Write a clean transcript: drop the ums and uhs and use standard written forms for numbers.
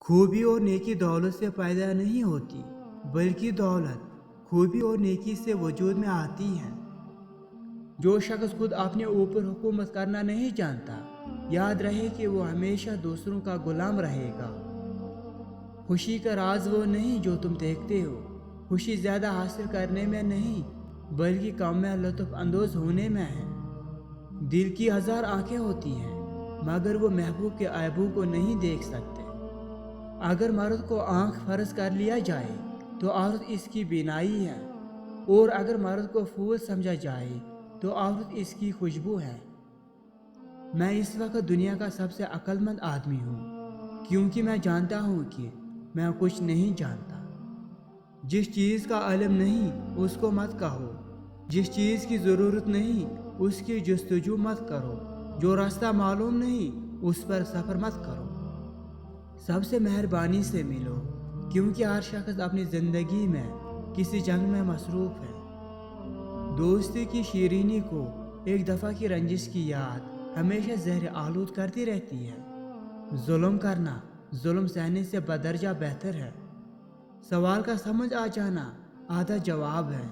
खूबी और नेकी दौलत से पैदा नहीं होती, बल्कि दौलत खूबी और नेकी से वजूद में आती है। जो शख्स खुद अपने ऊपर हुकूमत करना नहीं जानता, याद रहे कि वो हमेशा दूसरों का गुलाम रहेगा। खुशी का राज वो नहीं जो तुम देखते हो। खुशी ज़्यादा हासिल करने में नहीं, बल्कि कम में लुत्फ़ अंदोज़ होने में है। दिल की हज़ार आंखें होती हैं, मगर वो महबूब के ऐबों को नहीं देख सकते। अगर मर्द को आंख फर्ज कर लिया जाए तो औरत इसकी बीनाई है, और अगर मर्द को फूल समझा जाए तो औरत इसकी खुशबू है। मैं इस वक्त दुनिया का सबसे अक्लमंद आदमी हूँ, क्योंकि मैं जानता हूँ कि मैं कुछ नहीं जानता। जिस चीज़ का इल्म नहीं उसको मत कहो, जिस चीज़ की ज़रूरत नहीं उसकी जस्तजू मत करो, जो रास्ता मालूम नहीं उस पर सफ़र मत करो। सबसे मेहरबानी से मिलो, क्योंकि हर शख्स अपनी ज़िंदगी में किसी जंग में मसरूफ़ है। दोस्ती की शीरीनी को एक दफ़ा की रंजिश की याद हमेशा ज़हर आलूद करती रहती है। जुल्म करना जुल्म सहने से बदरजा बेहतर है। सवाल का समझ आ जाना आधा जवाब है।